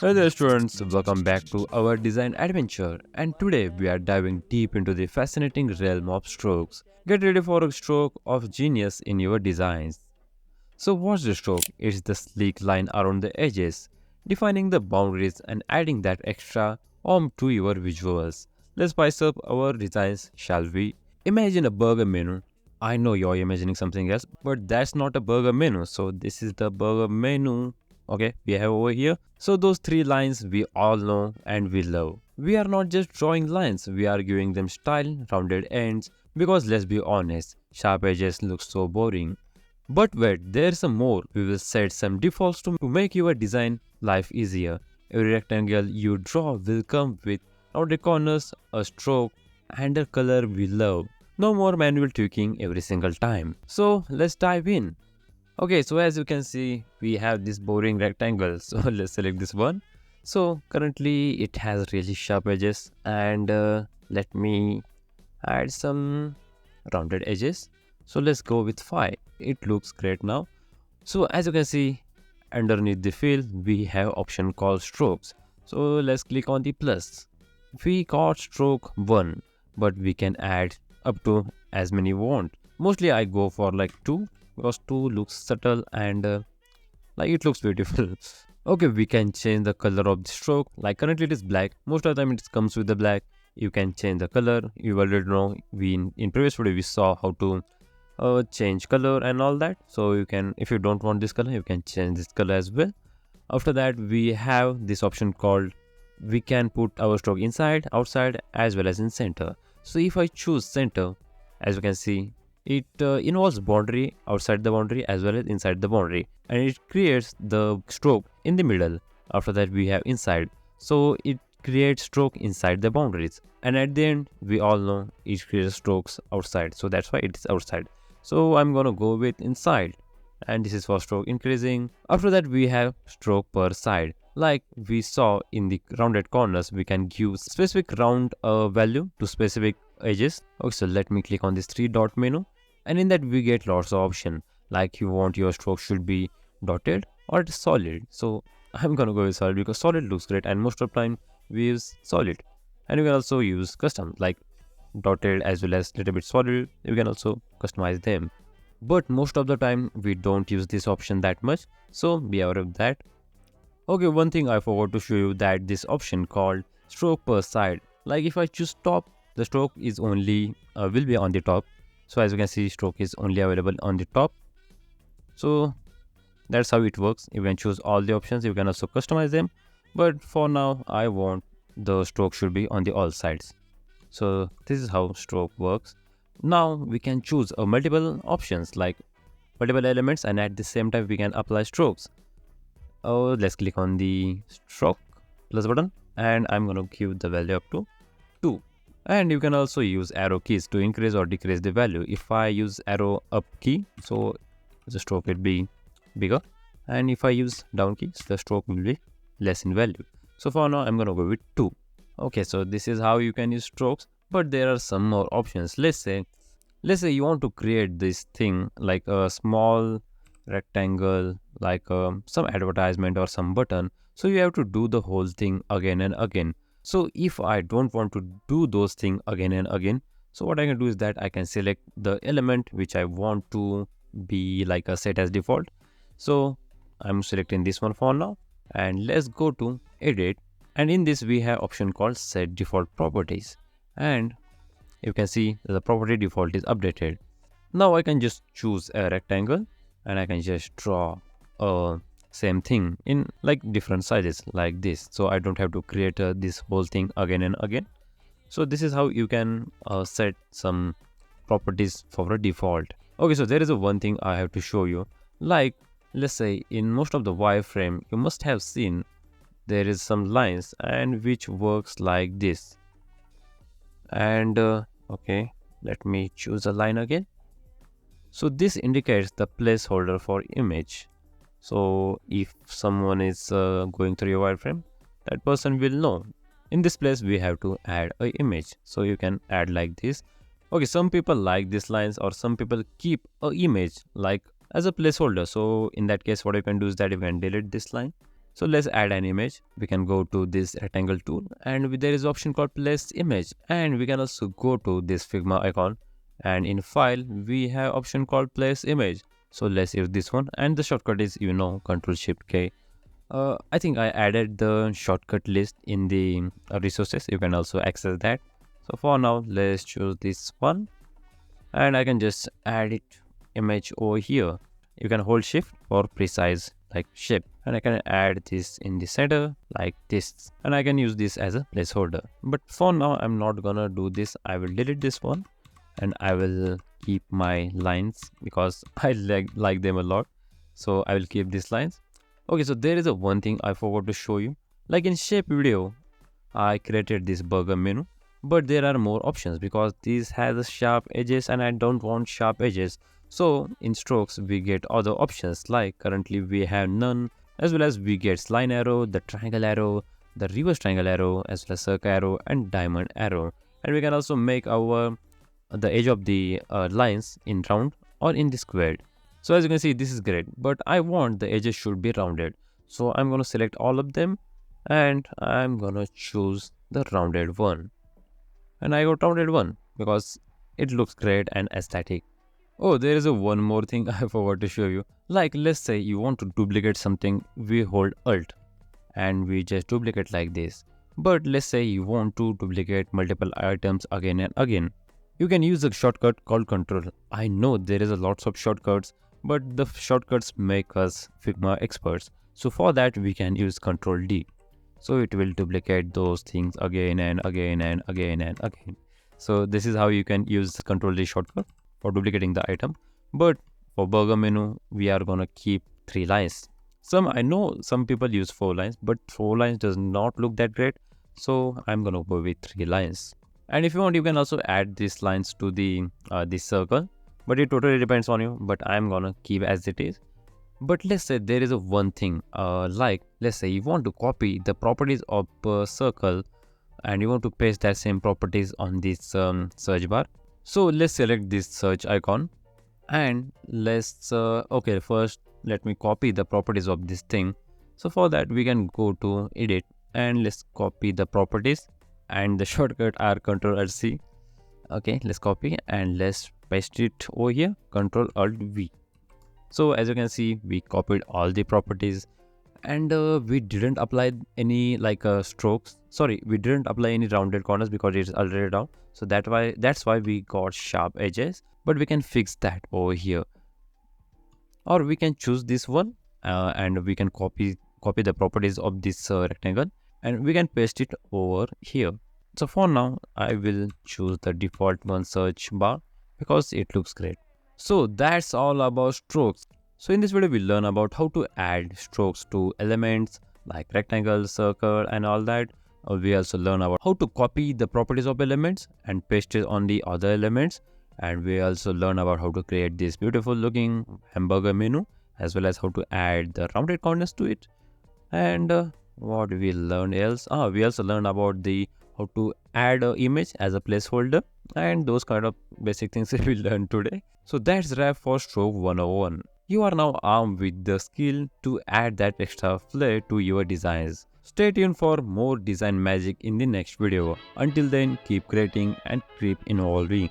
Hey there students, welcome back to our design adventure, and today we are diving deep into the fascinating realm of strokes. Get ready for a stroke of genius in your designs. So what's the stroke? It's the sleek line around the edges, defining the boundaries and adding that extra to your visuals. Let's spice up our designs, shall we? Imagine a burger menu. I know you're imagining something else, but that's not a burger menu. So this is the burger menu. Okay, we have over here. So those three lines we all know and we love. We are not just drawing lines, we are giving them style, rounded ends. Because let's be honest, sharp edges look so boring. But wait, there's some more. We will set some defaults to make your design life easier. Every rectangle you draw will come with rounded corners, a stroke, and a color we love. No more manual tweaking every single time. So let's dive in. Okay, so as you can see, we have this boring rectangle. So let's select this one. So currently it has really sharp edges, and let me add some rounded edges. So let's go with 5. It looks great now. So as you can see, underneath the fill, we have option called strokes. So let's click on the plus. We got stroke 1, but we can add up to as many we want. Mostly I go for like 2 because 2 looks subtle and like it looks beautiful. Okay, we can change the color of the stroke. Like currently it is black. Most of the time it comes with the black. You can change the color. You already know we in previous video we saw how to change color and all that. So you can, if you don't want this color, you can change this color as well. After that we have this option called, we can put our stroke inside, outside, as well as in center. So if I choose center, as you can see, it involves boundary outside the boundary as well as inside the boundary, and it creates the stroke in the middle. After that we have inside, so it creates stroke inside the boundaries, and at the end we all know it creates strokes outside, so that's why it is outside. So I'm gonna go with inside, and this is for stroke increasing. After that we have stroke per side. Like we saw in the rounded corners, we can give specific round value to specific edges. Okay, so let me click on this 3 dot menu, and in that we get lots of option. Like you want your stroke should be dotted or it's solid. So I'm gonna go with solid because solid looks great, and most of the time we use solid. And you can also use custom like dotted as well as little bit solid. You can also customize them, but most of the time we don't use this option that much, so be aware of that. Okay, one thing I forgot to show you, that this option called stroke per side. Like if I choose top, the stroke is only will be on the top. So as you can see, stroke is only available on the top. So that's how it works. You can choose all the options. You can also customize them, but for now I want the stroke should be on the all sides. So this is how stroke works. Now we can choose multiple options like multiple elements, and at the same time we can apply strokes. Oh, let's click on the stroke plus button, and I'm gonna give the value up to 2. And you can also use arrow keys to increase or decrease the value. If I use arrow up key, so the stroke will be bigger, and if I use down key, so the stroke will be less in value. So for now I'm gonna go with 2. Okay, so this is how you can use strokes, but there are some more options. Let's say you want to create this thing like a small rectangle, like some advertisement or some button. So you have to do the whole thing again and again. So if I don't want to do those things again and again, so what I can do is that I can select the element which I want to be like a set as default. So I'm selecting this one for now, and let's go to edit, and in this we have option called set default properties, and you can see the property default is updated. Now I can just choose a rectangle, and I can just draw a same thing in like different sizes like this, so I don't have to create this whole thing again and again. So this is how you can set some properties for a default. Okay, so there is a one thing I have to show you. Like let's say in most of the wireframe you must have seen there is some lines and which works like this. And okay, let me choose a line again. So this indicates the placeholder for image. So if someone is going through your wireframe, that person will know in this place we have to add a image. So you can add like this. Okay, some people like these lines, or some people keep a image like as a placeholder. So in that case what you can do is that you can delete this line. So let's add an image. We can go to this rectangle tool and there is option called place image, and we can also go to this Figma icon, and in file we have option called place image. So let's use this one, and the shortcut is Ctrl+Shift+K. I think I added the shortcut list in the resources. You can also access that. So for now, let's choose this one, and I can just add it image over here. You can hold shift for precise like shape, and I can add this in the center like this, and I can use this as a placeholder. But for now, I'm not gonna do this. I will delete this one, and I will keep my lines because I like them a lot. So I will keep these lines. Okay, so there is a one thing I forgot to show you. Like in shape video, I created this burger menu, but there are more options because this has sharp edges and I don't want sharp edges. So in strokes we get other options, like currently we have none, as well as we get line arrow, the triangle arrow, the reverse triangle arrow, as well as circle arrow and diamond arrow. And we can also make our the edge of the lines in round or in the squared. So as you can see, this is great, but I want the edges should be rounded. So I'm going to select all of them and I'm going to choose the rounded one. And I got rounded one because it looks great and aesthetic. Oh, there is a one more thing I forgot to show you. Like let's say you want to duplicate something, we hold Alt and we just duplicate like this. But let's say you want to duplicate multiple items again and again. You can use a shortcut called Control. I know there is a lots of shortcuts, but the shortcuts make us Figma experts. So for that we can use Ctrl+D. So it will duplicate those things again and again and again and again. So this is how you can use Ctrl+D shortcut for duplicating the item. But for burger menu, we are gonna keep 3 lines. I know some people use 4 lines, but 4 lines does not look that great. So I'm gonna go with 3 lines. And if you want, you can also add these lines to the this circle, but it totally depends on you. But I'm gonna keep as it is. But let's say there is a one thing, like let's say you want to copy the properties of a circle and you want to paste that same properties on this search bar. So let's select this search icon and let's okay, first let me copy the properties of this thing. So for that we can go to edit and let's copy the properties, and the shortcut are Ctrl+C. Okay, let's copy and let's paste it over here, Ctrl+Alt+V. So as you can see, we copied all the properties, and we didn't apply any strokes. Sorry, we didn't apply any rounded corners because it's already down. So that's why we got sharp edges. But we can fix that over here, or we can choose this one and we can copy the properties of this rectangle and we can paste it over here. So for now, I will choose the default one, search bar, because it looks great. So that's all about strokes. So in this video, we learn about how to add strokes to elements like rectangle, circle and all that. We also learn about how to copy the properties of elements and paste it on the other elements. And we also learn about how to create this beautiful looking hamburger menu, as well as how to add the rounded corners to it. And what we learned else? We also learned about the how to add an image as a placeholder, and those kind of basic things we learned today. So that's wrap for stroke 101. You are now armed with the skill to add that extra flair to your designs. Stay tuned for more design magic in the next video. Until then, keep creating and keep evolving.